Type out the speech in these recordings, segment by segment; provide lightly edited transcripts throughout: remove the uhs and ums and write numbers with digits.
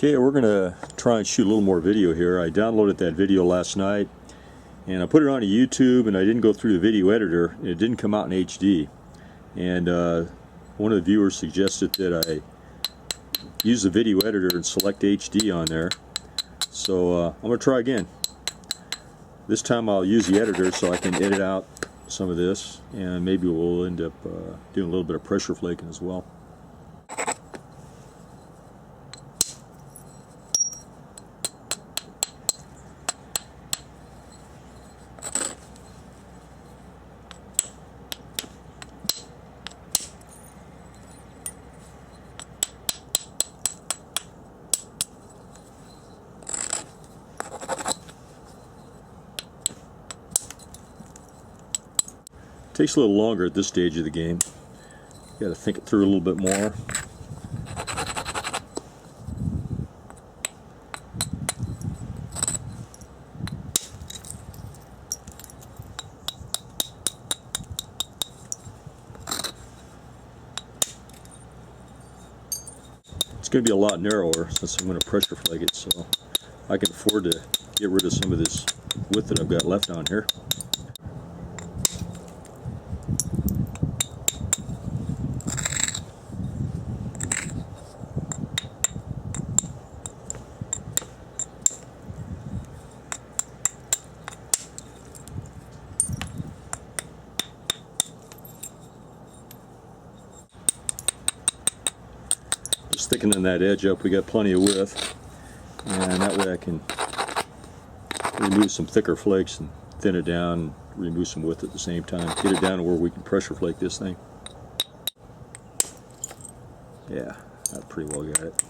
Okay, we're going to try and shoot a little more video here. I downloaded that video last night and I put it on YouTube, and I didn't go through the video editor. It didn't come out in HD. And one of the viewers suggested that I use the video editor and select HD on there. So I'm going to try again. This time I'll use the editor so I can edit out some of this, and maybe we'll end up doing a little bit of pressure flaking as well. Takes a little longer at this stage of the game. You got to think it through a little bit more. It's going to be a lot narrower since I'm going to pressure flake it, so I can afford to get rid of some of this width that I've got left on here. Just thickening that edge up, we got plenty of width, and that way I can remove some thicker flakes and thin it down and remove some width at the same time. Get it down to where we can pressure flake this thing. Yeah, I pretty well got it.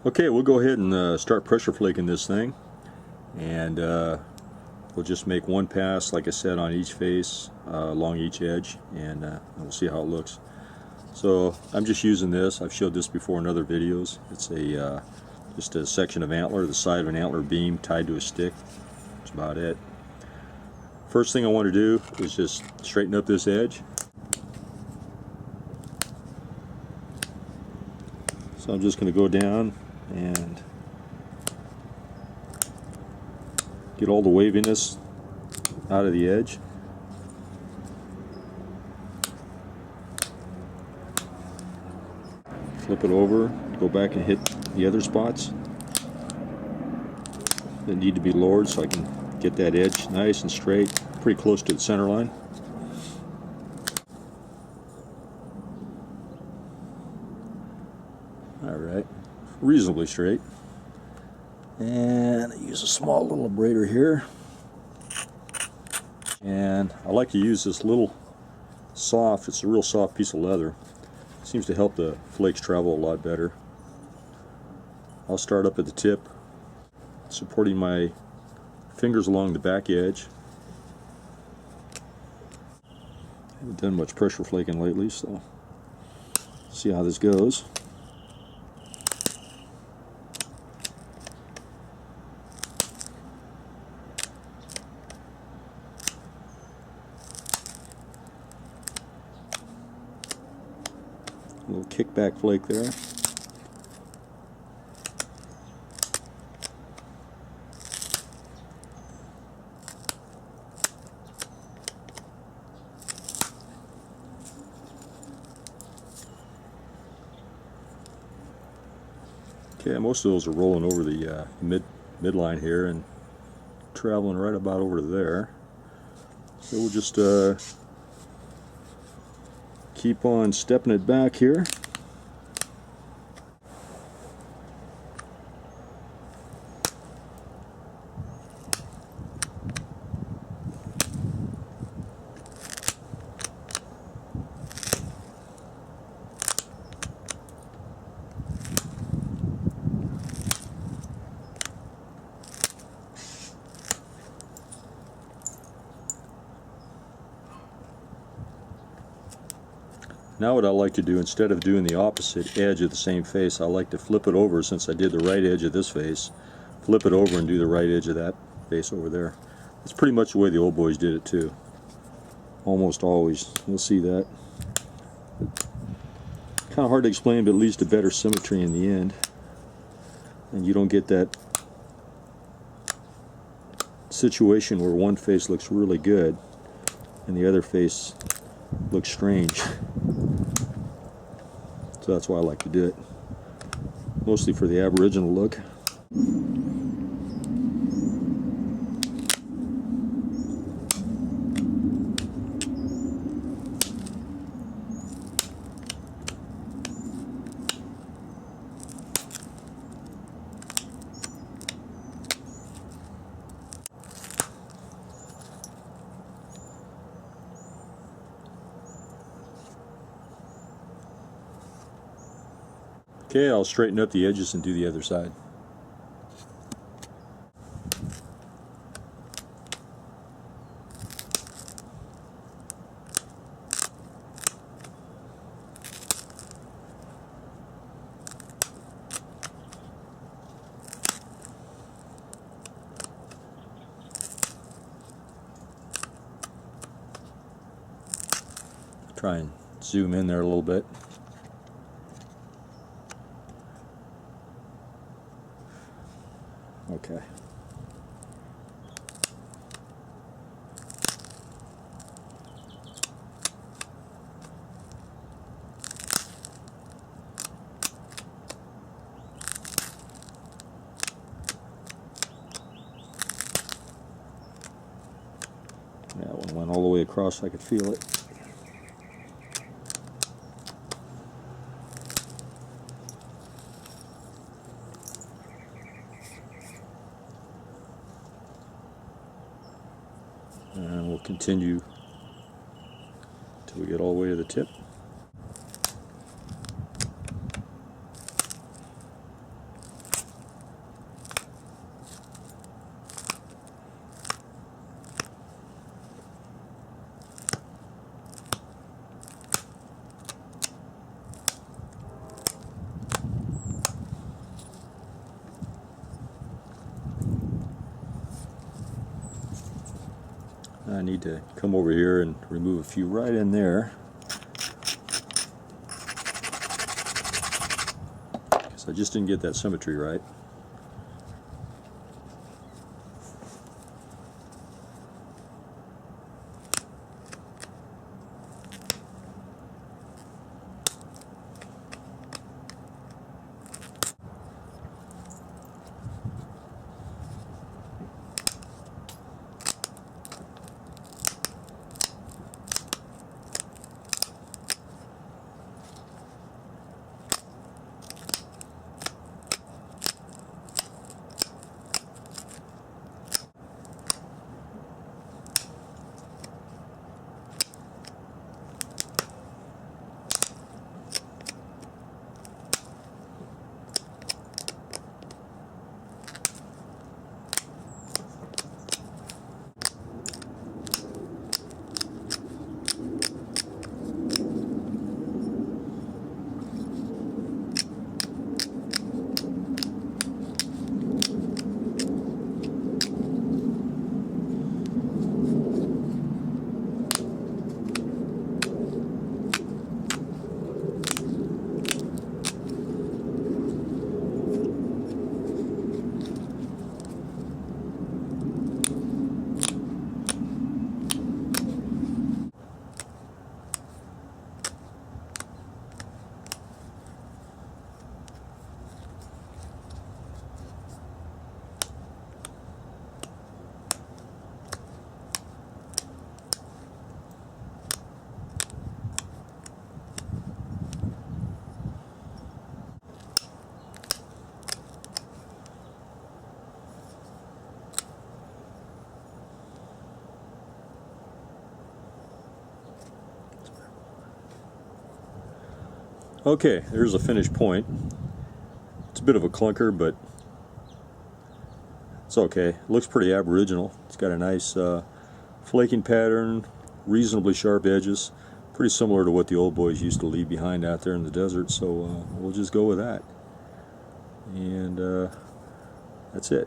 Okay, we'll go ahead and start pressure flaking this thing, and we'll just make one pass, like I said, on each face, along each edge, and we'll see how it looks. So I'm just using this. I've showed this before in other videos. It's a Just a section of antler, the side of an antler beam tied to a stick. That's about it. First thing I want to do is just straighten up this edge. So I'm just going to go down and get all the waviness out of the edge. Flip it over, go back and hit the other spots that need to be lowered so I can get that edge nice and straight, pretty close to the center line. Alright, reasonably straight. And I use a small little abrader here. And I like to use this little soft, it's a real soft piece of leather. Seems to help the flakes travel a lot better. I'll start up at the tip, supporting my fingers along the back edge. Haven't done much pressure flaking lately, so see how this goes. A little kickback flake there. Okay, most of those are rolling over the midline here and traveling right about over there. So we'll just keep on stepping it back here. Now what I like to do, instead of doing the opposite edge of the same face, I like to flip it over. Since I did the right edge of this face, flip it over and do the right edge of that face over there. It's pretty much the way the old boys did it too. Almost always. You'll see that. Kind of hard to explain, but it leads to better symmetry in the end. And you don't get that situation where one face looks really good and the other face looks strange. So that's why I like to do it. Mostly for the Aboriginal look. Okay, I'll straighten up the edges and do the other side. Try and zoom in there a little bit. Okay. That one went all the way across, I could feel it. And we'll continue till we get all the way to the tip. I need to come over here and remove a few right in there, because I just didn't get that symmetry right. Okay, there's a finished point. It's a bit of a clunker, but it's okay. It looks pretty aboriginal. It's got a nice flaking pattern, reasonably sharp edges, pretty similar to what the old boys used to leave behind out there in the desert, so we'll just go with that. And that's it.